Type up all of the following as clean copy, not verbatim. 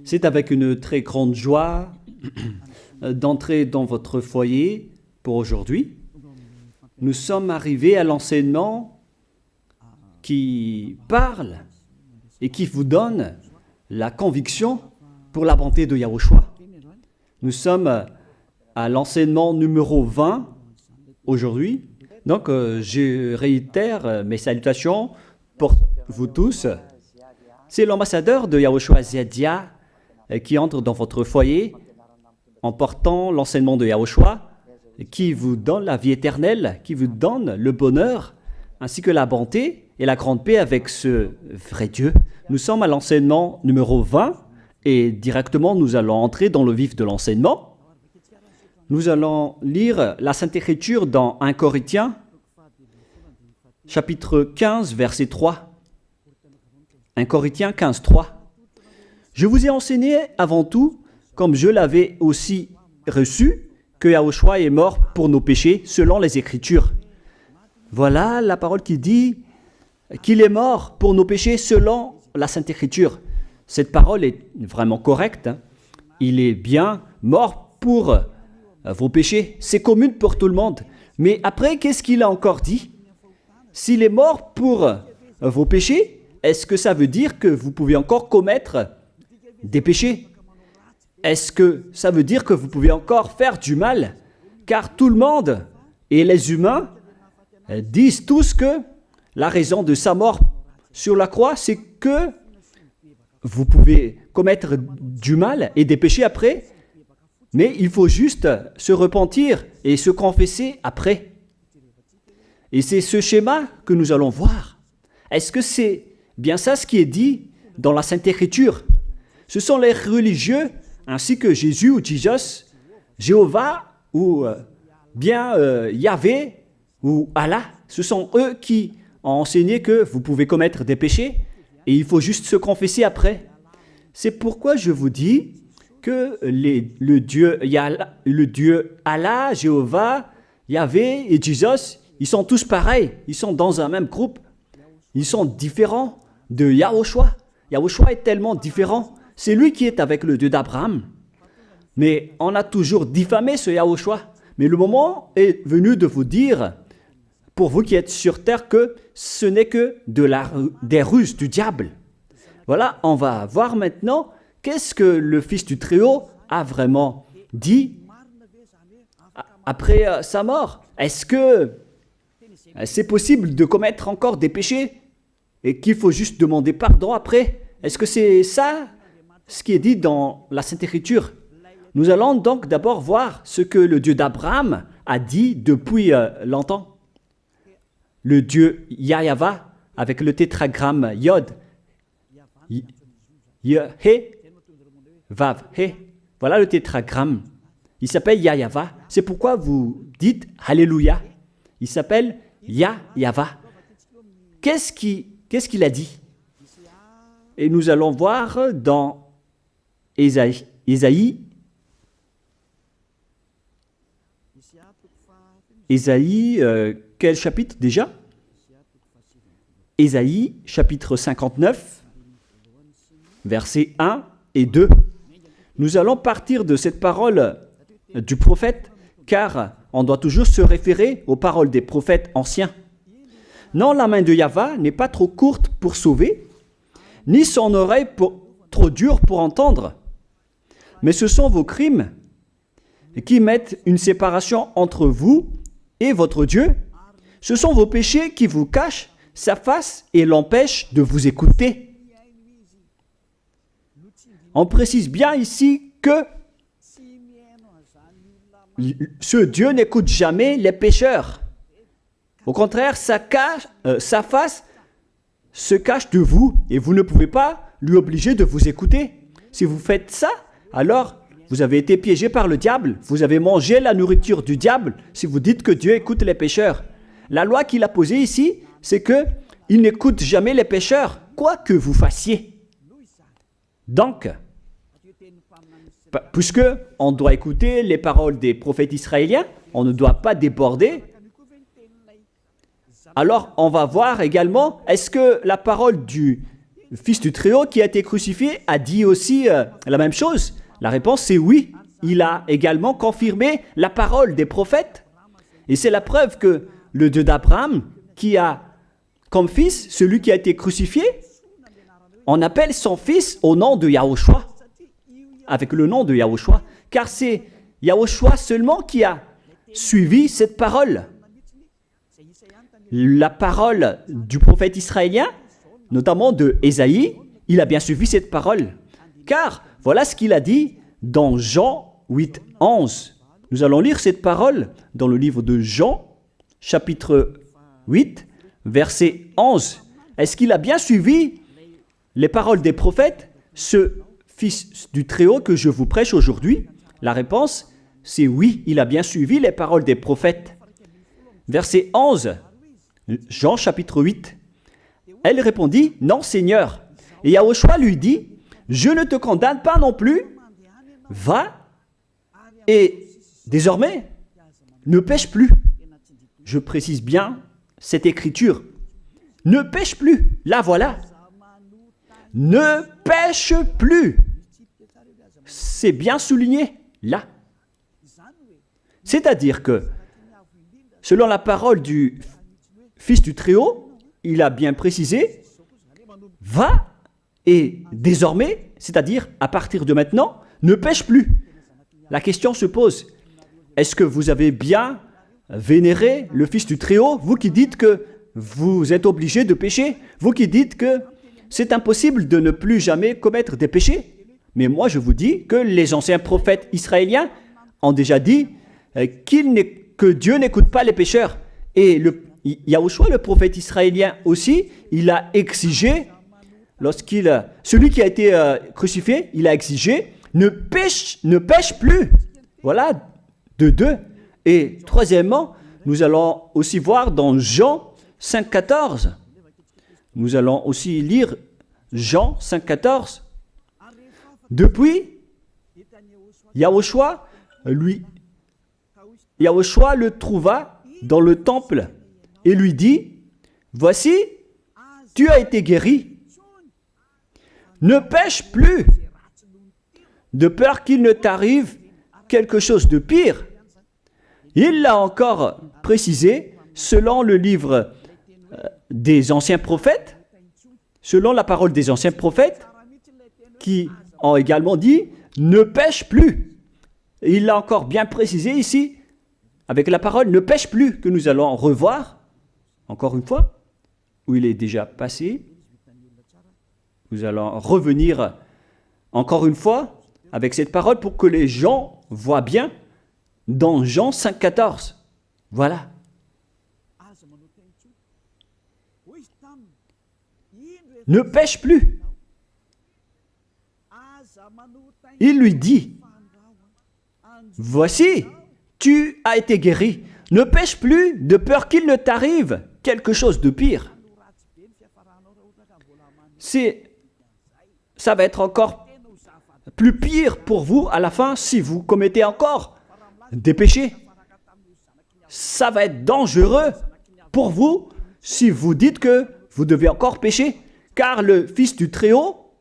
C'est avec une très grande joie d'entrer dans votre foyer pour aujourd'hui. Nous sommes arrivés à l'enseignement qui parle et qui vous donne la conviction pour la bonté de Yahushua. Nous sommes à l'enseignement numéro 20 aujourd'hui. Donc, je réitère mes salutations pour vous tous. C'est l'ambassadeur de Yahushua Ziadia qui entre dans votre foyer en portant l'enseignement de Yahushua, qui vous donne la vie éternelle, qui vous donne le bonheur, ainsi que la bonté et la grande paix avec ce vrai Dieu. Nous sommes à l'enseignement numéro 20 et directement nous allons entrer dans le vif de l'enseignement. Nous allons lire la Sainte Écriture dans 1 Corinthiens, chapitre 15, verset 3. 1 Corinthiens 15, 3. Je vous ai enseigné avant tout, comme je l'avais aussi reçu, que Yahushua est mort pour nos péchés selon les Écritures. Voilà la parole qui dit qu'il est mort pour nos péchés selon la Sainte Écriture. Cette parole est vraiment correcte. Il est bien mort pour vos péchés. C'est commun pour tout le monde. Mais après, qu'est-ce qu'il a encore dit? S'il est mort pour vos péchés, est-ce que ça veut dire que vous pouvez encore commettre des péchés? Est-ce que ça veut dire que vous pouvez encore faire du mal? Car tout le monde et les humains disent tous que la raison de sa mort sur la croix, c'est que vous pouvez commettre du mal et des péchés après, mais il faut juste se repentir et se confesser après. Et c'est ce schéma que nous allons voir. Est-ce que c'est bien ça ce qui est dit dans la Sainte Écriture? Ce sont les religieux ainsi que Jésus ou Jesus, Jéhovah ou bien Yahvé ou Allah. Ce sont eux qui ont enseigné que vous pouvez commettre des péchés et il faut juste se confesser après. C'est pourquoi je vous dis que le Dieu Allah, Jéhovah, Yahvé et Jesus, ils sont tous pareils. Ils sont dans un même groupe. Ils sont différents de Yahushua. Yahushua est tellement différent. C'est lui qui est avec le Dieu d'Abraham. Mais on a toujours diffamé ce Yahushua. Mais le moment est venu de vous dire, pour vous qui êtes sur terre, que ce n'est que des ruses du diable. Voilà, on va voir maintenant qu'est-ce que le Fils du Très-Haut a vraiment dit après sa mort. Est-ce que c'est possible de commettre encore des péchés et qu'il faut juste demander pardon après? Est-ce que c'est ça ce qui est dit dans la Sainte Écriture? Nous allons donc d'abord voir ce que le Dieu d'Abraham a dit depuis longtemps. Le Dieu Yahva avec le tétragramme Yod, He, Vav, He. Voilà le tétragramme. Il s'appelle Yahva. C'est pourquoi vous dites Alléluia. Il s'appelle Yahva. Qu'est-ce qu'il a dit? Et nous allons voir dans Ésaïe, quel chapitre déjà? Ésaïe, chapitre 59, versets 1 et 2. Nous allons partir de cette parole du prophète, car on doit toujours se référer aux paroles des prophètes anciens. Non, la main de Yahva n'est pas trop courte pour sauver, ni son oreille trop dure pour entendre. Mais ce sont vos crimes qui mettent une séparation entre vous et votre Dieu. Ce sont vos péchés qui vous cachent sa face et l'empêchent de vous écouter. On précise bien ici que ce Dieu n'écoute jamais les pécheurs. Au contraire, sa face se cache de vous et vous ne pouvez pas lui obliger de vous écouter. Si vous faites ça, alors vous avez été piégé par le diable. Vous avez mangé la nourriture du diable si vous dites que Dieu écoute les pécheurs. La loi qu'il a posée ici, c'est qu'il n'écoute jamais les pécheurs, quoi que vous fassiez. Donc, puisque on doit écouter les paroles des prophètes israéliens, on ne doit pas déborder. Alors, on va voir également, est-ce que la parole du Fils du Très-Haut qui a été crucifié a dit aussi la même chose? La réponse c'est oui. Il a également confirmé la parole des prophètes. Et c'est la preuve que le Dieu d'Abraham, qui a comme fils celui qui a été crucifié, on appelle son fils au nom de Yahushua, avec le nom de Yahushua, car c'est Yahushua seulement qui a suivi cette parole. La parole du prophète israélien, notamment de Ésaïe, il a bien suivi cette parole. Car voilà ce qu'il a dit dans Jean 8, 11. Nous allons lire cette parole dans le livre de Jean, chapitre 8, verset 11. Est-ce qu'il a bien suivi les paroles des prophètes, ce Fils du Très-Haut que je vous prêche aujourd'hui? La réponse, c'est oui, il a bien suivi les paroles des prophètes. Verset 11, Jean chapitre 8. Elle répondit, non Seigneur. Et Yahushua lui dit, je ne te condamne pas non plus. Va et désormais, ne pêche plus. Je précise bien cette écriture. Ne pêche plus. Là, voilà. Ne pêche plus. C'est bien souligné là. C'est-à-dire que, selon la parole du Fils du Très-Haut, il a bien précisé, va et désormais, c'est-à-dire à partir de maintenant, ne pêche plus. La question se pose, est-ce que vous avez bien vénéré le Fils du Très-Haut, vous qui dites que vous êtes obligé de pécher, vous qui dites que c'est impossible de ne plus jamais commettre des péchés? Mais moi je vous dis que les anciens prophètes israéliens ont déjà dit que Dieu n'écoute pas les pécheurs. Et Yahushua, le prophète israélien aussi, il a exigé, celui qui a été crucifié, il a exigé, ne pêche plus. Voilà, de deux. Et troisièmement, nous allons aussi voir dans Jean 5,14. Nous allons aussi lire Jean 5,14. Depuis, Yahushua le trouva dans le temple et lui dit, voici, tu as été guéri. Ne pêche plus, de peur qu'il ne t'arrive quelque chose de pire. Il l'a encore précisé selon le livre des anciens prophètes, selon la parole des anciens prophètes, qui ont également dit « ne pêche plus ». Il l'a encore bien précisé ici, avec la parole « ne pêche plus » que nous allons revoir, encore une fois, où il est déjà passé. Nous allons revenir encore une fois avec cette parole pour que les gens voient bien dans Jean 5,14. Voilà. Ne pêche plus. Il lui dit, voici, tu as été guéri. Ne pêche plus de peur qu'il ne t'arrive quelque chose de pire. Ça va être encore plus pire pour vous à la fin si vous commettez encore des péchés. Ça va être dangereux pour vous si vous dites que vous devez encore pécher. Car le Fils du Très-Haut,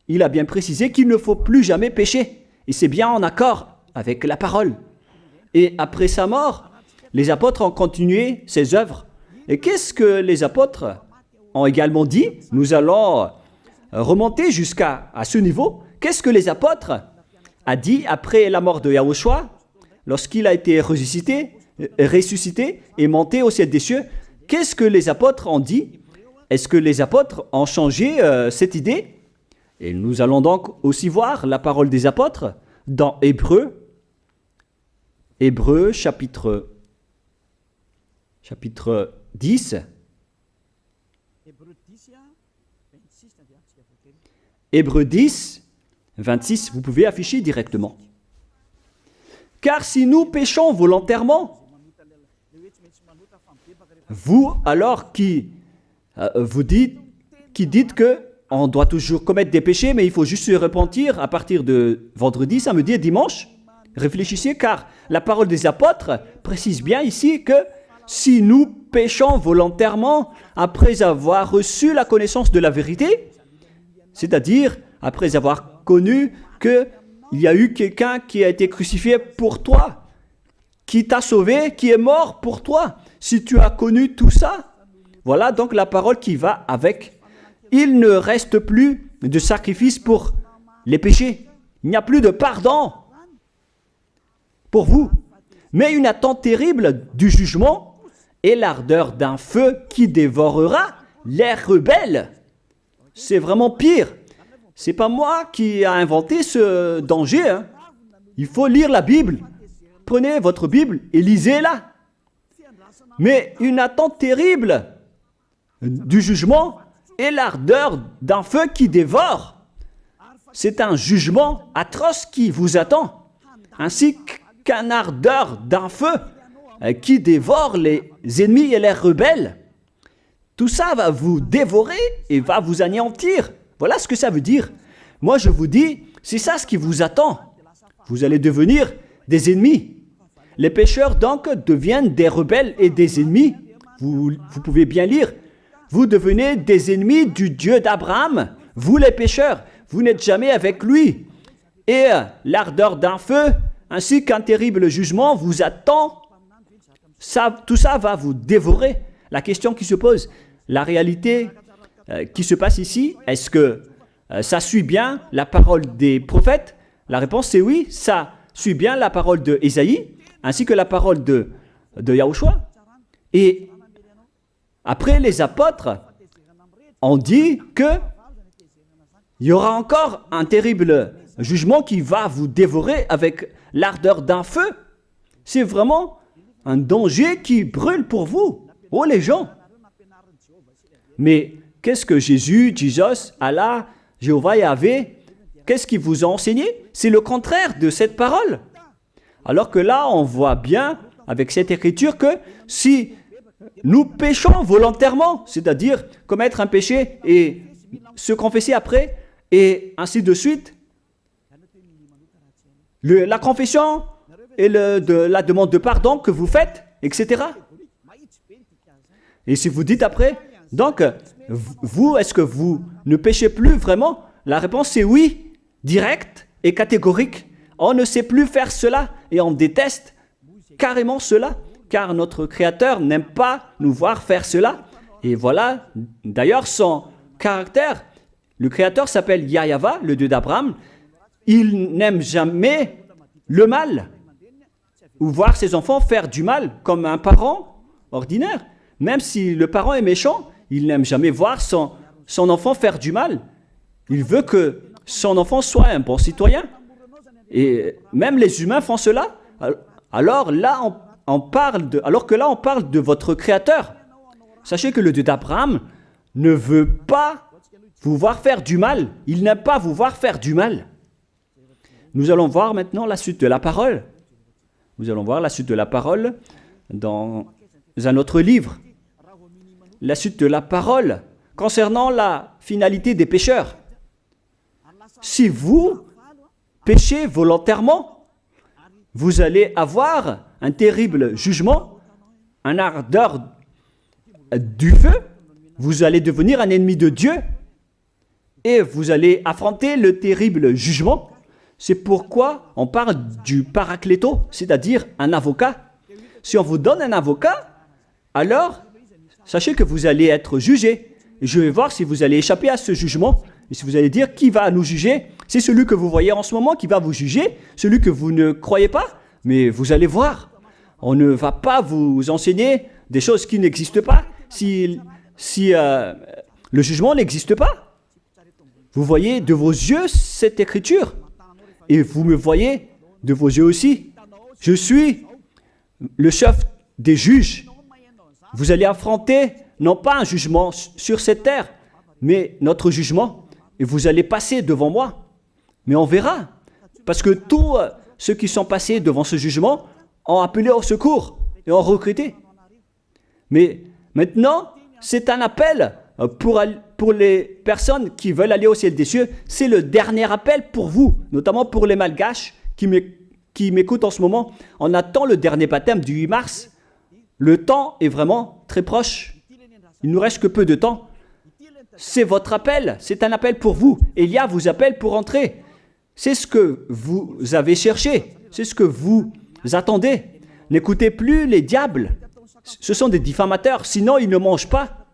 il a bien précisé qu'il ne faut plus jamais pécher. Et c'est bien en accord avec la parole. Et après sa mort, les apôtres ont continué ses œuvres. Et qu'est-ce que les apôtres ont également dit? Nous allons remonter jusqu'à ce niveau. Qu'est-ce que les apôtres ont dit après la mort de Yahushua, lorsqu'il a été ressuscité et monté au ciel des cieux? Qu'est-ce que les apôtres ont dit? Est-ce que les apôtres ont changé cette idée? Et nous allons donc aussi voir la parole des apôtres dans Hébreux chapitre 10. Hébreux 10, 26, vous pouvez afficher directement. Car si nous péchons volontairement, vous alors qui dites que on doit toujours commettre des péchés, mais il faut juste se repentir à partir de vendredi, samedi et dimanche. Réfléchissez, car la parole des apôtres précise bien ici que si nous péchons volontairement après avoir reçu la connaissance de la vérité, C'est-à-dire, après avoir connu qu'il y a eu quelqu'un qui a été crucifié pour toi, qui t'a sauvé, qui est mort pour toi. Si tu as connu tout ça, voilà donc la parole qui va avec. Il ne reste plus de sacrifice pour les péchés. Il n'y a plus de pardon pour vous, mais une attente terrible du jugement et l'ardeur d'un feu qui dévorera les rebelles. C'est vraiment pire. C'est pas moi qui ai inventé ce danger. Hein. Il faut lire la Bible. Prenez votre Bible et lisez-la. Mais une attente terrible du jugement et l'ardeur d'un feu qui dévore. C'est un jugement atroce qui vous attend, ainsi qu'un ardeur d'un feu qui dévore les ennemis et les rebelles. Tout ça va vous dévorer et va vous anéantir. Voilà ce que ça veut dire. Moi, je vous dis, c'est ça ce qui vous attend. Vous allez devenir des ennemis. Les pécheurs, donc, deviennent des rebelles et des ennemis. Vous pouvez bien lire. Vous devenez des ennemis du Dieu d'Abraham. Vous, les pécheurs, vous n'êtes jamais avec lui. Et l'ardeur d'un feu, ainsi qu'un terrible jugement, vous attend. Tout ça va vous dévorer. La question qui se pose, la réalité qui se passe ici, est-ce que ça suit bien la parole des prophètes? La réponse c'est oui, ça suit bien la parole de Ésaïe, ainsi que la parole de Yahushua. Et après, les apôtres ont dit qu'il y aura encore un terrible jugement qui va vous dévorer avec l'ardeur d'un feu. C'est vraiment un danger qui brûle pour vous. Oh les gens! Mais qu'est-ce que Jésus, Allah, Jéhovah Yahvé, qu'est-ce qu'il vous a enseigné? C'est le contraire de cette parole. Alors que là, on voit bien avec cette écriture que si nous péchons volontairement, c'est-à-dire commettre un péché et se confesser après, et ainsi de suite, la confession et la demande de pardon que vous faites, etc. Et si vous dites après, donc, vous, est-ce que vous ne péchez plus vraiment? La réponse c'est oui, directe et catégorique. On ne sait plus faire cela et on déteste carrément cela, car notre Créateur n'aime pas nous voir faire cela. Et voilà, d'ailleurs, son caractère, le Créateur s'appelle Yahweh, le Dieu d'Abraham. Il n'aime jamais le mal, ou voir ses enfants faire du mal, comme un parent ordinaire. Même si le parent est méchant, il n'aime jamais voir son enfant faire du mal. Il veut que son enfant soit un bon citoyen. Et même les humains font cela. Alors que là, on parle de votre Créateur. Sachez que le Dieu d'Abraham ne veut pas vous voir faire du mal. Il n'aime pas vous voir faire du mal. Nous allons voir maintenant la suite de la parole. Nous allons voir la suite de la parole dans un autre livre. La suite de la parole concernant la finalité des pécheurs. Si vous péchez volontairement, vous allez avoir un terrible jugement, un ardeur du feu, vous allez devenir un ennemi de Dieu et vous allez affronter le terrible jugement. C'est pourquoi on parle du paracléto, c'est-à-dire un avocat. Si on vous donne un avocat, alors sachez que vous allez être jugé. Je vais voir si vous allez échapper à ce jugement. Et si vous allez dire qui va nous juger, c'est celui que vous voyez en ce moment qui va vous juger, celui que vous ne croyez pas. Mais vous allez voir, on ne va pas vous enseigner des choses qui n'existent pas si le jugement n'existe pas. Vous voyez de vos yeux cette écriture et vous me voyez de vos yeux aussi. Je suis le chef des juges. Vous allez affronter non pas un jugement sur cette terre, mais notre jugement. Et vous allez passer devant moi. Mais on verra. Parce que tous ceux qui sont passés devant ce jugement ont appelé au secours et ont recruté. Mais maintenant, c'est un appel pour les personnes qui veulent aller au ciel des cieux. C'est le dernier appel pour vous, notamment pour les malgaches qui m'écoutent en ce moment. On attend le dernier baptême du 8 mars. Le temps est vraiment très proche. Il nous reste que peu de temps. c'est votre appel, c'est un appel pour vous. Élia vous appelle pour entrer. C'est ce que vous avez cherché, c'est ce que vous attendez. N'écoutez plus les diables, ce sont des diffamateurs, sinon ils ne mangent pas.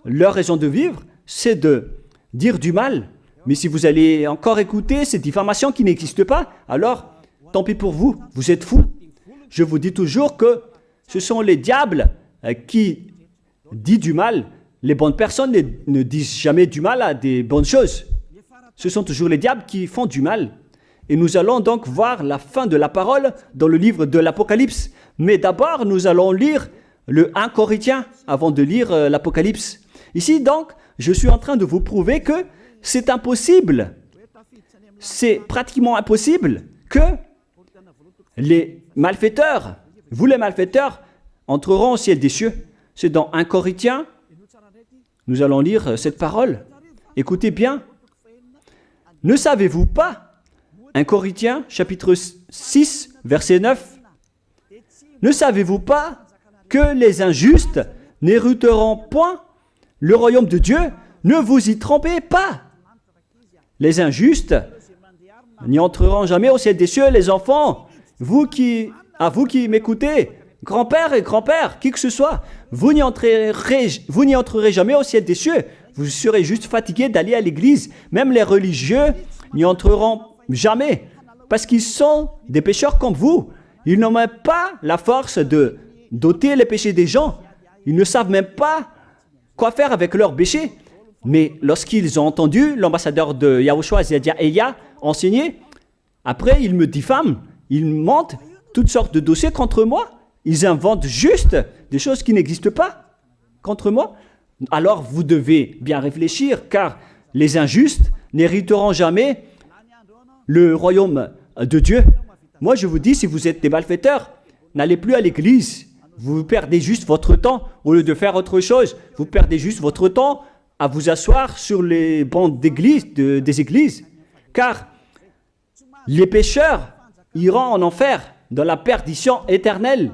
Leur raison de vivre, c'est de dire du mal. Mais si vous allez encore écouter ces diffamations qui n'existent pas, alors tant pis pour vous, vous êtes fous. Je vous dis toujours que ce sont les diables qui disent du mal. Les bonnes personnes ne disent jamais du mal à des bonnes choses. Ce sont toujours les diables qui font du mal. Et nous allons donc voir la fin de la parole dans le livre de l'Apocalypse. Mais d'abord, nous allons lire le 1 Corinthiens avant de lire l'Apocalypse. Ici, donc, je suis en train de vous prouver que c'est impossible. C'est pratiquement impossible que les malfaiteurs, vous les malfaiteurs, entreront au ciel des cieux. C'est dans 1 Corinthiens, nous allons lire cette parole. Écoutez bien. Ne savez-vous pas, 1 Corinthiens, chapitre 6, verset 9, ne savez-vous pas que les injustes n'hériteront point le royaume de Dieu? Ne vous y trompez pas. Les injustes n'y entreront jamais au ciel des cieux, les enfants. Vous qui m'écoutez, grand-père et grand-père, qui que ce soit, vous n'y entrerez jamais au ciel des cieux. Vous serez juste fatigués d'aller à l'église. Même les religieux n'y entreront jamais parce qu'ils sont des pécheurs comme vous. Ils n'ont même pas la force de d'ôter les péchés des gens. Ils ne savent même pas quoi faire avec leurs péchés. Mais lorsqu'ils ont entendu l'ambassadeur de Yahushua, c'est-à-dire Elia, enseigner, après ils me diffament, ils montent toutes sortes de dossiers contre moi. Ils inventent juste des choses qui n'existent pas contre moi. Alors vous devez bien réfléchir, car les injustes n'hériteront jamais le royaume de Dieu. Moi je vous dis, si vous êtes des malfaiteurs, n'allez plus à l'église. Vous perdez juste votre temps. Au lieu de faire autre chose, vous perdez juste votre temps à vous asseoir sur les bancs d'église, des églises. Car les pécheurs iront en enfer, dans la perdition éternelle.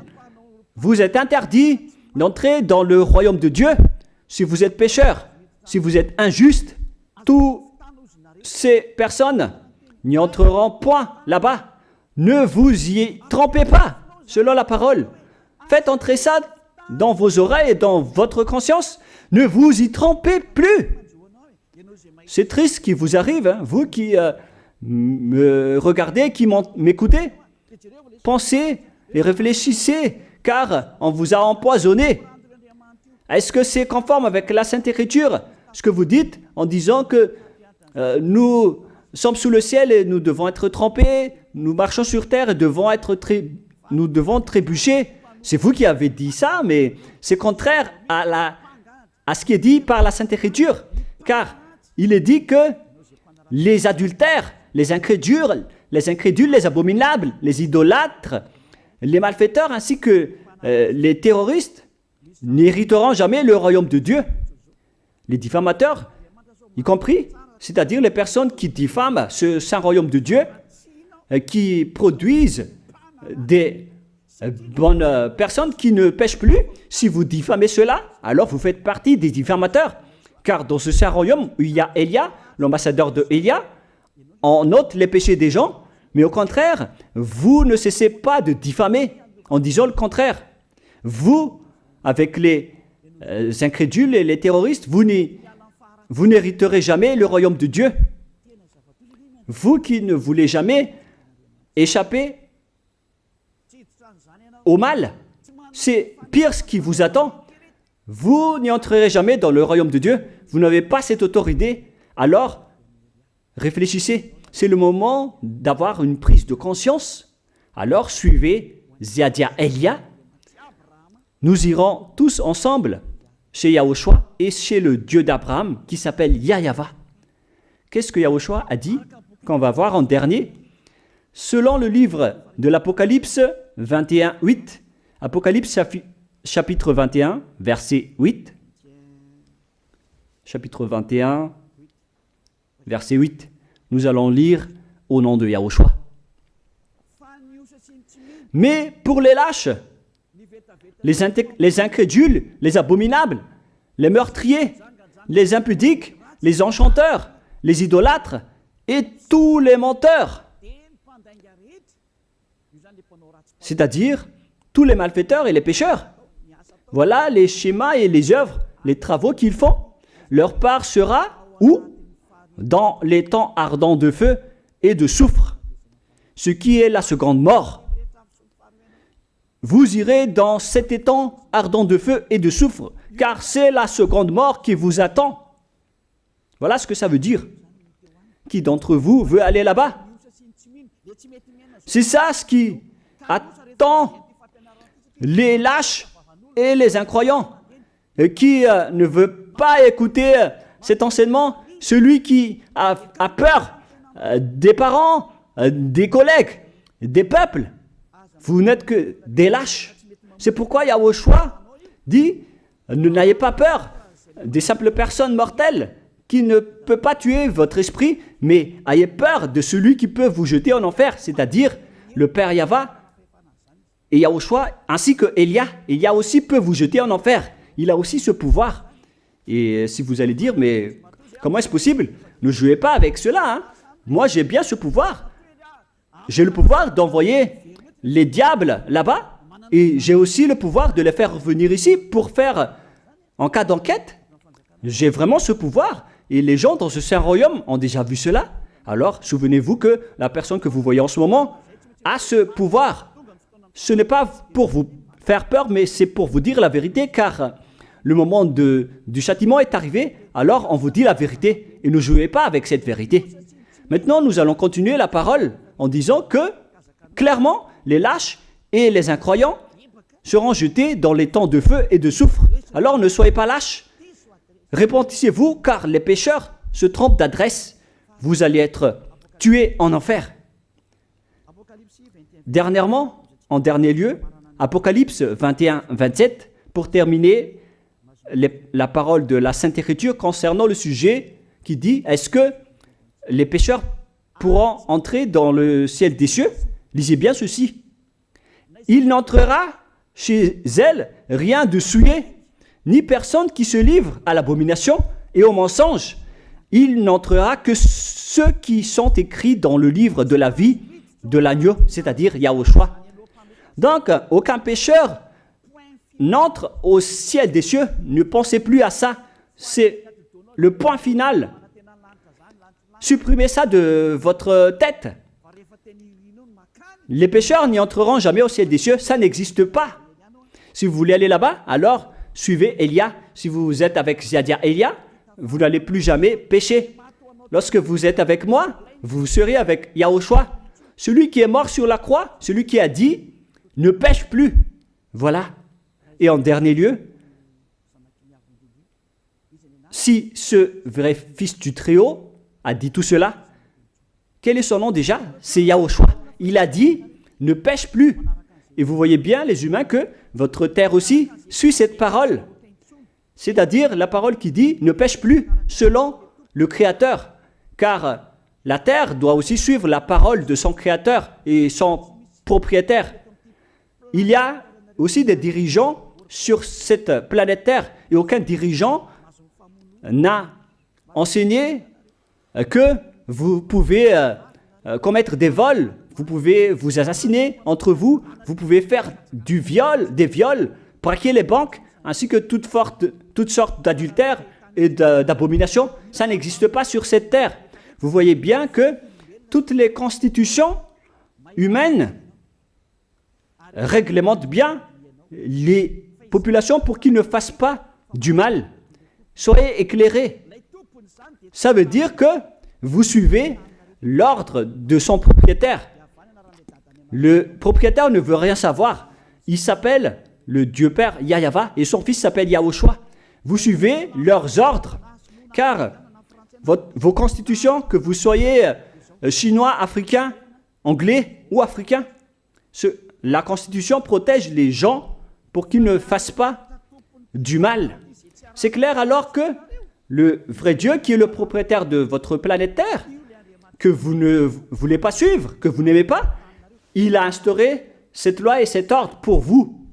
Vous êtes interdit d'entrer dans le royaume de Dieu si vous êtes pécheur, si vous êtes injuste. Toutes ces personnes n'y entreront point là-bas. Ne vous y trompez pas, selon la parole. Faites entrer ça dans vos oreilles et dans votre conscience. Ne vous y trompez plus. C'est triste ce qui vous arrive, hein, vous qui me regardez, qui m'écoutez. Pensez et réfléchissez, car on vous a empoisonné. Est-ce que c'est conforme avec la Sainte Écriture, ce que vous dites en disant que nous sommes sous le ciel et nous devons être trempés, nous marchons sur terre et nous devons trébucher? C'est vous qui avez dit ça, mais c'est contraire à ce qui est dit par la Sainte Écriture, car il est dit que les adultères, les incrédules, les abominables, les idolâtres, les malfaiteurs ainsi que les terroristes n'hériteront jamais le royaume de Dieu. Les diffamateurs, y compris, c'est-à-dire les personnes qui diffament ce saint royaume de Dieu, qui produisent des bonnes personnes qui ne pêchent plus. Si vous diffamez cela, alors vous faites partie des diffamateurs. Car dans ce saint royaume où il y a Elia, l'ambassadeur de Elia, on note les péchés des gens, mais au contraire, vous ne cessez pas de diffamer en disant le contraire. Vous, avec les incrédules et les terroristes, vous n'hériterez jamais le royaume de Dieu. Vous qui ne voulez jamais échapper au mal, c'est pire ce qui vous attend. Vous n'y entrerez jamais dans le royaume de Dieu. Vous n'avez pas cette autorité. Alors, réfléchissez. C'est le moment d'avoir une prise de conscience. Alors, suivez Zeadia Elia. Nous irons tous ensemble chez Yahushua et chez le Dieu d'Abraham qui s'appelle Yahava. Qu'est-ce que Yahushua a dit qu'on va voir en dernier? Selon le livre de l'Apocalypse 21, 8, Apocalypse chapitre 21, verset 8. Chapitre 21, verset 8. Nous allons lire au nom de Yahushua. Mais pour les lâches, les incrédules, les abominables, les meurtriers, les impudiques, les enchanteurs, les idolâtres et tous les menteurs. C'est-à-dire tous les malfaiteurs et les pécheurs. Voilà les schémas et les œuvres, les travaux qu'ils font. Leur part sera où? Dans les temps ardents de feu et de soufre, ce qui est la seconde mort. Vous irez dans cet étang ardent de feu et de soufre, car c'est la seconde mort qui vous attend. Voilà ce que ça veut dire. Qui d'entre vous veut aller là-bas? C'est ça ce qui attend les lâches et les incroyants. Qui ne veut pas écouter cet enseignement? Celui qui a peur des parents, des collègues, des peuples. Vous n'êtes que des lâches. C'est pourquoi Yahushua dit, n'ayez pas peur des simples personnes mortelles qui ne peut pas tuer votre esprit, mais ayez peur de celui qui peut vous jeter en enfer, c'est-à-dire le Père Yahva et Yahushua, ainsi que Elia. Elia aussi peut vous jeter en enfer. Il a aussi ce pouvoir. Et si vous allez dire, mais comment est-ce possible? Ne jouez pas avec cela. Hein? Moi, j'ai bien ce pouvoir. J'ai le pouvoir d'envoyer les diables là-bas. Et j'ai aussi le pouvoir de les faire revenir ici pour faire, en cas d'enquête. J'ai vraiment ce pouvoir. Et les gens dans ce saint royaume ont déjà vu cela. Alors, souvenez-vous que la personne que vous voyez en ce moment a ce pouvoir. Ce n'est pas pour vous faire peur, mais c'est pour vous dire la vérité, car le moment du châtiment est arrivé, alors on vous dit la vérité, et ne jouez pas avec cette vérité. Maintenant, nous allons continuer la parole en disant que, clairement, les lâches et les incroyants seront jetés dans les temps de feu et de soufre. Alors ne soyez pas lâches. Répentissez-vous, car les pécheurs se trompent d'adresse. Vous allez être tués en enfer. Dernièrement, en dernier lieu, Apocalypse 21-27, pour terminer la parole de la Sainte Écriture concernant le sujet qui dit, est-ce que les pécheurs pourront entrer dans le ciel des cieux? Lisez bien ceci. Il n'entrera chez elle rien de souillé, ni personne qui se livre à l'abomination et au mensonge. Il n'entrera que ceux qui sont écrits dans le livre de la vie de l'agneau, c'est-à-dire Yahushua. Donc, aucun pécheur n'entre au ciel des cieux. Ne pensez plus à ça. C'est le point final. Supprimez ça de votre tête. Les pécheurs n'y entreront jamais au ciel des cieux. Ça n'existe pas. Si vous voulez aller là-bas, alors suivez Elia. Si vous êtes avec Ziadia Elia, vous n'allez plus jamais pécher. Lorsque vous êtes avec moi, vous serez avec Yahushua. Celui qui est mort sur la croix, celui qui a dit, ne pêche plus. Voilà. Et en dernier lieu, si ce vrai fils du Très-Haut a dit tout cela, quel est son nom déjà? C'est Yahushua. Il a dit, ne pêche plus. Et vous voyez bien, les humains, que votre terre aussi suit cette parole. C'est-à-dire la parole qui dit, ne pêche plus, selon le Créateur. Car la terre doit aussi suivre la parole de son Créateur et son propriétaire. Il y a aussi des dirigeants sur cette planète Terre et aucun dirigeant n'a enseigné que vous pouvez commettre des vols, vous pouvez vous assassiner entre vous, vous pouvez faire des viols, braquer les banques, ainsi que toutes sortes d'adultères et d'abominations. Ça n'existe pas sur cette terre. Vous voyez bien que toutes les constitutions humaines réglementent bien les populations pour qu'ils ne fassent pas du mal. Soyez éclairés. Ça veut dire que vous suivez l'ordre de son propriétaire. Le propriétaire ne veut rien savoir. Il s'appelle le Dieu Père Yahva et son fils s'appelle Yahushua. Vous suivez leurs ordres, car vos constitutions, que vous soyez chinois, africain, anglais ou africain, la constitution protège les gens pour qu'ils ne fassent pas du mal. C'est clair alors que le vrai Dieu, qui est le propriétaire de votre planète Terre, que vous ne voulez pas suivre, que vous n'aimez pas, il a instauré cette loi et cet ordre pour vous.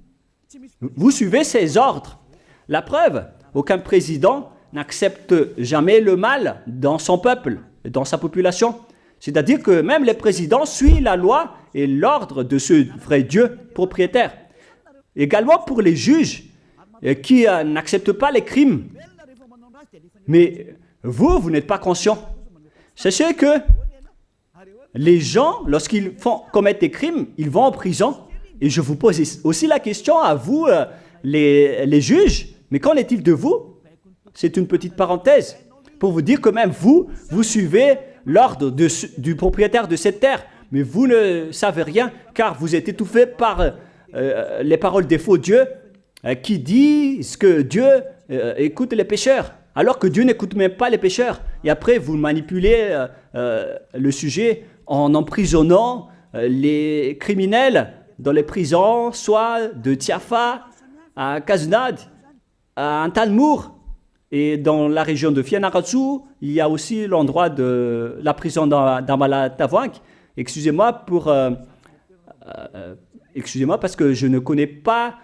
Vous suivez ces ordres. La preuve, aucun président n'accepte jamais le mal dans son peuple, dans sa population. C'est-à-dire que même les présidents suivent la loi et l'ordre de ce vrai Dieu propriétaire. Également pour les juges qui n'acceptent pas les crimes. Mais vous n'êtes pas conscient. Sachez que les gens, lorsqu'ils commettent des crimes, ils vont en prison. Et je vous pose aussi la question à vous, les juges, mais qu'en est-il de vous? C'est une petite parenthèse pour vous dire que même vous suivez l'ordre du propriétaire de cette terre, mais vous ne savez rien car vous êtes étouffé par les paroles des faux dieux qui disent que Dieu écoute les pécheurs, alors que Dieu n'écoute même pas les pécheurs. Et après, vous manipulez le sujet en emprisonnant les criminels dans les prisons, soit de Tiafa à Kaznad, à Antalmour, et dans la région de Fianarantsoa, il y a aussi l'endroit de la prison d'Amala-Tavouank. Excusez-moi parce que je ne connais pas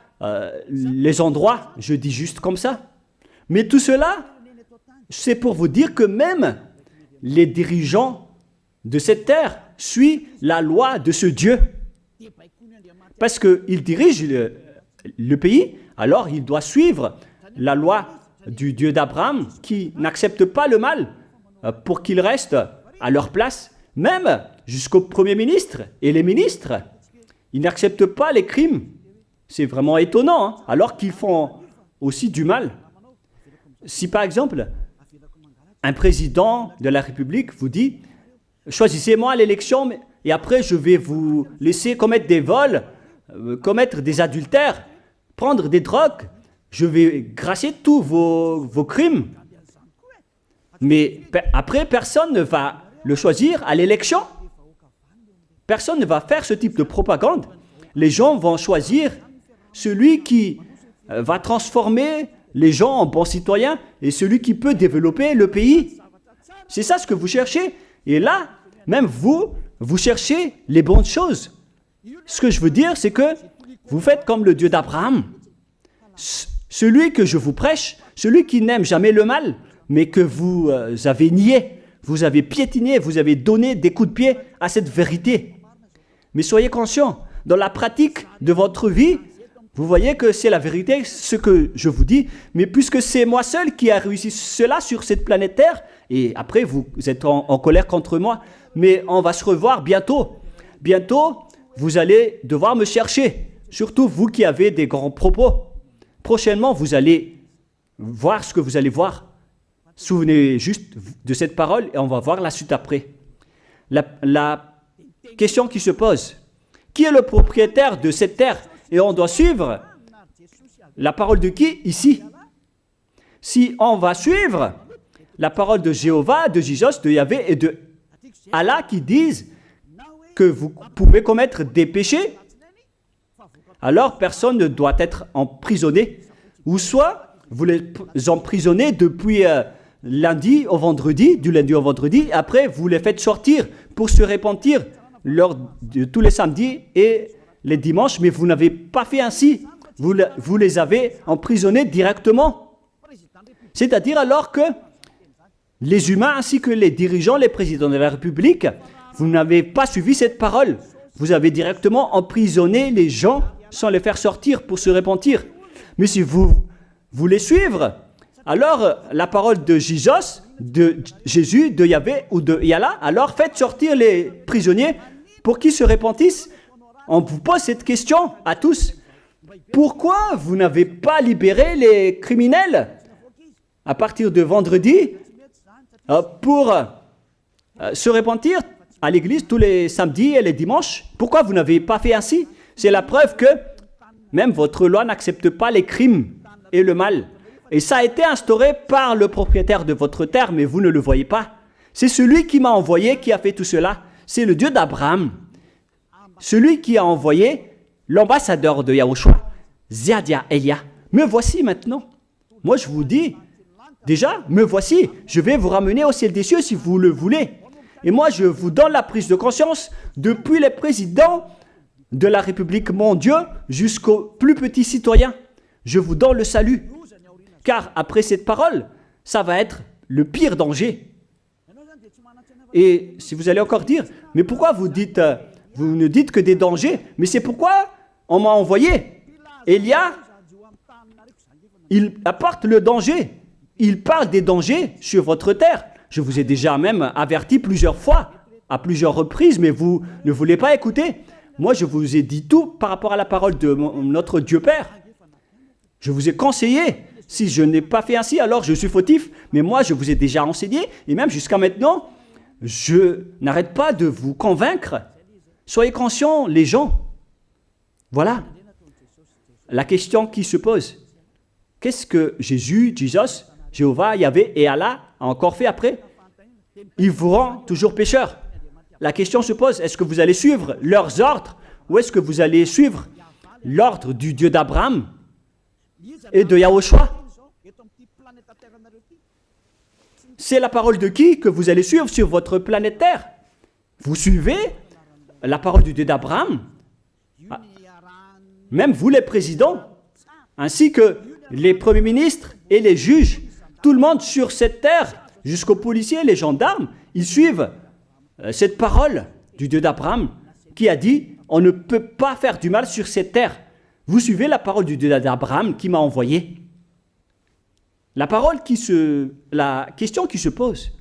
les endroits, je dis juste comme ça. Mais tout cela, c'est pour vous dire que même les dirigeants de cette terre suivent la loi de ce Dieu. Parce qu'il dirige le pays, alors il doit suivre la loi du Dieu d'Abraham qui n'accepte pas le mal pour qu'ils restent à leur place, même jusqu'au Premier ministre et les ministres. Ils n'acceptent pas les crimes. C'est vraiment étonnant, hein, alors qu'ils font aussi du mal. Si par exemple, un président de la République vous dit « Choisissez-moi à l'élection et après je vais vous laisser commettre des vols, commettre des adultères, prendre des drogues, je vais gracier tous vos crimes. » Mais après, personne ne va le choisir à l'élection. Personne ne va faire ce type de propagande. Les gens vont choisir celui qui va transformer les gens en bons citoyens et celui qui peut développer le pays. C'est ça ce que vous cherchez. Et là, même vous cherchez les bonnes choses. Ce que je veux dire, c'est que vous faites comme le Dieu d'Abraham. Celui que je vous prêche, celui qui n'aime jamais le mal, mais que vous avez nié, vous avez piétiné, vous avez donné des coups de pied à cette vérité. Mais soyez conscients, dans la pratique de votre vie, vous voyez que c'est la vérité, ce que je vous dis, mais puisque c'est moi seul qui a réussi cela sur cette planète Terre, et après vous êtes en colère contre moi, mais on va se revoir bientôt. Bientôt, vous allez devoir me chercher, surtout vous qui avez des grands propos. Prochainement, vous allez voir ce que vous allez voir. Souvenez juste de cette parole et on va voir la suite après. La question qui se pose, qui est le propriétaire de cette terre? Et on doit suivre la parole de qui ici? Si on va suivre la parole de Jéhovah, de Jésus, de Yahvé et de Allah qui disent que vous pouvez commettre des péchés, alors personne ne doit être emprisonné. Ou soit vous les emprisonnez depuis lundi au vendredi, du lundi au vendredi, après vous les faites sortir pour se repentir lors de tous les samedis et les dimanches, mais vous n'avez pas fait ainsi. Vous les avez emprisonnés directement. C'est-à-dire alors que les humains ainsi que les dirigeants, les présidents de la République, vous n'avez pas suivi cette parole. Vous avez directement emprisonné les gens sans les faire sortir pour se repentir. Mais si vous voulez suivre, alors la parole de Jésus, de Yahvé ou de Yallah, alors faites sortir les prisonniers pour qu'ils se repentissent. On vous pose cette question à tous. Pourquoi vous n'avez pas libéré les criminels à partir de vendredi pour se repentir à l'église tous les samedis et les dimanches? Pourquoi vous n'avez pas fait ainsi? C'est la preuve que même votre loi n'accepte pas les crimes et le mal. Et ça a été instauré par le propriétaire de votre terre, mais vous ne le voyez pas. C'est celui qui m'a envoyé qui a fait tout cela. C'est le Dieu d'Abraham. Celui qui a envoyé l'ambassadeur de Yahushua, Ziadia Elia. Me voici maintenant. Moi je vous dis, déjà, me voici. Je vais vous ramener au ciel des cieux si vous le voulez. Et moi je vous donne la prise de conscience depuis les présidents de la République, mon Dieu, jusqu'aux plus petits citoyens. Je vous donne le salut. Car après cette parole, ça va être le pire danger. Et si vous allez encore dire, mais pourquoi vous ne dites que des dangers? Mais c'est pourquoi on m'a envoyé. Élia, il apporte le danger. Il parle des dangers sur votre terre. Je vous ai déjà même averti plusieurs fois, à plusieurs reprises, mais vous ne voulez pas écouter. Moi, je vous ai dit tout par rapport à la parole de notre Dieu Père. Je vous ai conseillé. Si je n'ai pas fait ainsi, alors je suis fautif. Mais moi, je vous ai déjà enseigné. Et même jusqu'à maintenant, je n'arrête pas de vous convaincre. Soyez conscients, les gens. Voilà. La question qui se pose. Qu'est-ce que Jésus, Jéhovah, Yahvé et Allah a encore fait après? Il vous rend toujours pécheur. La question se pose, est-ce que vous allez suivre leurs ordres ou est-ce que vous allez suivre l'ordre du Dieu d'Abraham et de Yahushua? C'est la parole de qui que vous allez suivre sur votre planète Terre? Vous suivez la parole du Dieu d'Abraham? Même vous les présidents, ainsi que les premiers ministres et les juges, tout le monde sur cette terre, jusqu'aux policiers, les gendarmes, ils suivent cette parole du Dieu d'Abraham qui a dit, on ne peut pas faire du mal sur cette terre. Vous suivez la parole du Dieu d'Abraham qui m'a envoyé. La question qui se pose,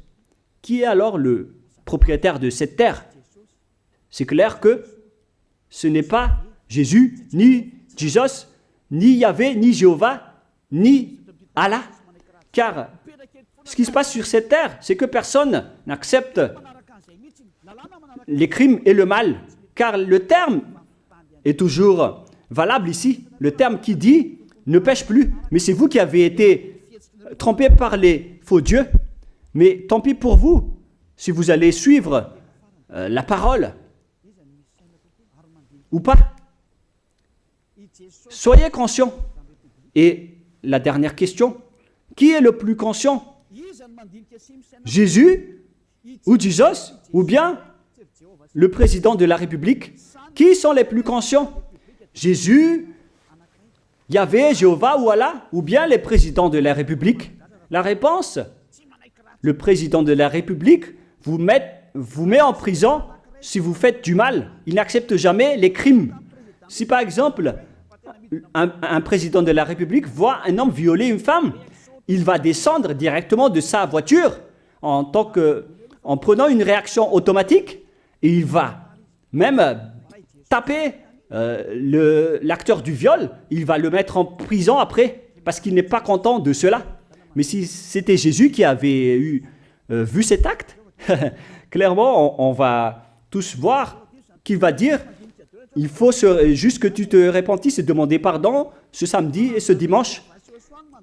qui est alors le propriétaire de cette terre? C'est clair que ce n'est pas Jésus, ni Jesus, ni Yahvé, ni Jéhovah, ni Allah. Car ce qui se passe sur cette terre, c'est que personne n'accepte les crimes et le mal. Car le terme est toujours valable ici. Le terme qui dit ne pêche plus. Mais c'est vous qui avez été trompés par les faux dieux. Mais tant pis pour vous, si vous allez suivre la parole ou pas. Soyez conscients. Et la dernière question, qui est le plus conscient? Jésus ou Jesus ou bien le président de la République? Qui sont les plus conscients? Jésus, Yahvé, Jéhovah ou Allah ou bien les présidents de la République? La réponse, le président de la République vous met en prison si vous faites du mal. Il n'accepte jamais les crimes. Si par exemple, un président de la République voit un homme violer une femme, il va descendre directement de sa voiture en prenant une réaction automatique et il va même taper l'acteur du viol, il va le mettre en prison après parce qu'il n'est pas content de cela. Mais si c'était Jésus qui avait vu cet acte, clairement on va tous voir qu'il va dire il faut juste que tu te repentisses et demander pardon ce samedi et ce dimanche.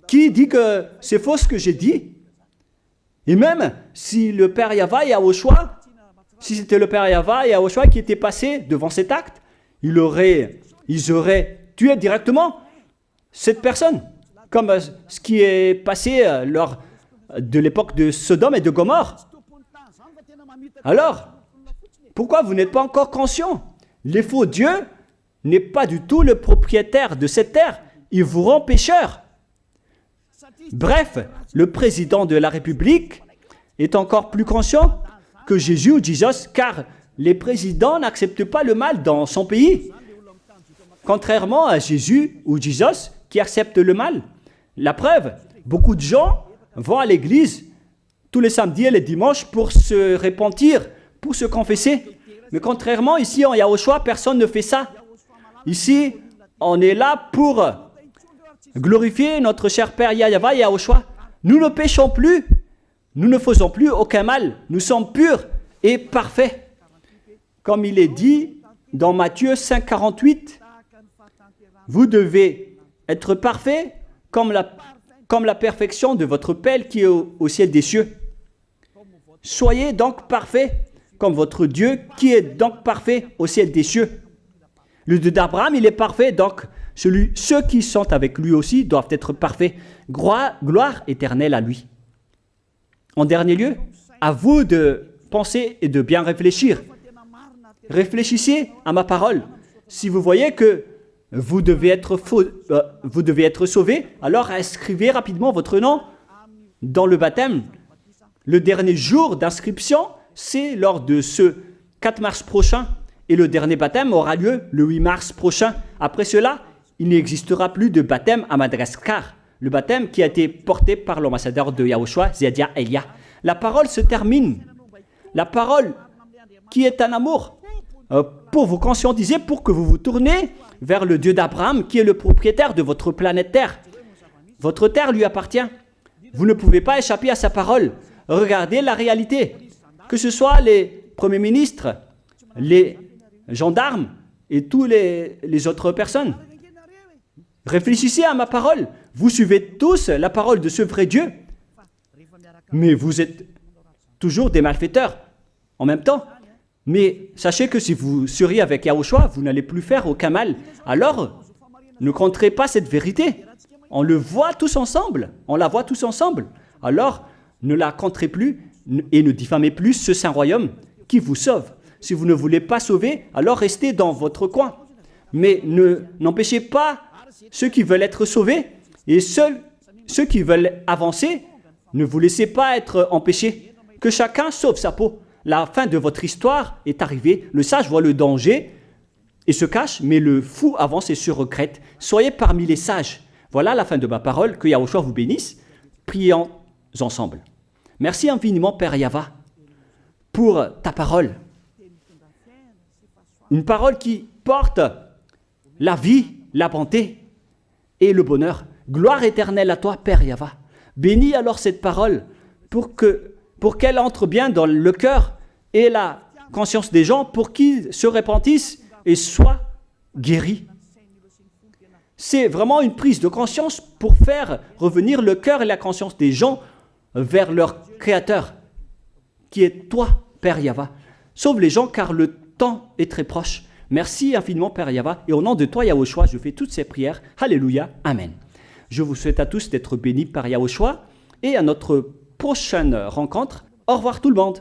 Qui dit que c'est faux ce que j'ai dit? Et même si le Père Yahvé et Yahushua, si c'était le Père Yahvé et Yahushua qui était passé devant cet acte, ils auraient tué directement cette personne, comme ce qui est passé lors de l'époque de Sodome et de Gomorrhe. Alors, pourquoi vous n'êtes pas encore conscient? Les faux dieux n'est pas du tout le propriétaire de cette terre. Il vous rend pécheur. Bref, le président de la République est encore plus conscient que Jésus ou Jesus, car les présidents n'acceptent pas le mal dans son pays. Contrairement à Jésus ou Jesus qui acceptent le mal. La preuve, beaucoup de gens vont à l'église tous les samedis et les dimanches pour se repentir, pour se confesser. Mais contrairement, ici en Yahushua, personne ne fait ça. Ici, on est là pour glorifier notre cher Père Yahvé et Yahushua. Nous ne péchons plus, nous ne faisons plus aucun mal. Nous sommes purs et parfaits. Comme il est dit dans Matthieu 5, 48, vous devez être parfaits comme la perfection de votre Père qui est au ciel des cieux. Soyez donc parfaits comme votre Dieu qui est donc parfait au ciel des cieux. Le Dieu d'Abraham, il est parfait, donc ceux qui sont avec lui aussi doivent être parfaits. Gloire éternelle à lui. En dernier lieu, à vous de penser et de bien réfléchir. Réfléchissez à ma parole. Si vous voyez que vous devez être sauvés, alors inscrivez rapidement votre nom dans le baptême, le dernier jour d'inscription, c'est lors de ce 4 mars prochain. Et le dernier baptême aura lieu le 8 mars prochain. Après cela, il n'existera plus de baptême à Madagascar. Le baptême qui a été porté par l'ambassadeur de Yahushua, Zedia Elia. La parole se termine. La parole qui est un amour pour vous conscientiser, pour que vous vous tournez vers le Dieu d'Abraham qui est le propriétaire de votre planète Terre. Votre terre lui appartient. Vous ne pouvez pas échapper à sa parole. Regardez la réalité. Que ce soit les premiers ministres, les gendarmes et toutes les autres personnes. Réfléchissez à ma parole. Vous suivez tous la parole de ce vrai Dieu. Mais vous êtes toujours des malfaiteurs en même temps. Mais sachez que si vous seriez avec Yahushua, vous n'allez plus faire aucun mal. Alors, ne compterez pas cette vérité. On le voit tous ensemble. On la voit tous ensemble. Alors, ne la compterez plus et ne diffamez plus ce saint royaume qui vous sauve. Si vous ne voulez pas sauver, alors restez dans votre coin. Mais n'empêchez pas ceux qui veulent être sauvés et ceux qui veulent avancer, ne vous laissez pas être empêchés. Que chacun sauve sa peau. La fin de votre histoire est arrivée. Le sage voit le danger et se cache, mais le fou avance et se regrette. Soyez parmi les sages. Voilà la fin de ma parole. Que Yahushua vous bénisse. Prions ensemble. Merci infiniment, Père Yahva, pour ta parole. Une parole qui porte la vie, la bonté et le bonheur. Gloire éternelle à toi, Père Yahva. Bénis alors cette parole pour qu'elle entre bien dans le cœur et la conscience des gens pour qu'ils se repentissent et soient guéris. C'est vraiment une prise de conscience pour faire revenir le cœur et la conscience des gens vers leur Créateur, qui est toi, Père Yahva. Sauve les gens car le temps est très proche. Merci infiniment, Père Yahva. Et au nom de toi, Yahushua, je fais toutes ces prières. Alléluia. Amen. Je vous souhaite à tous d'être bénis par Yahushua et à notre prochaine rencontre. Au revoir tout le monde.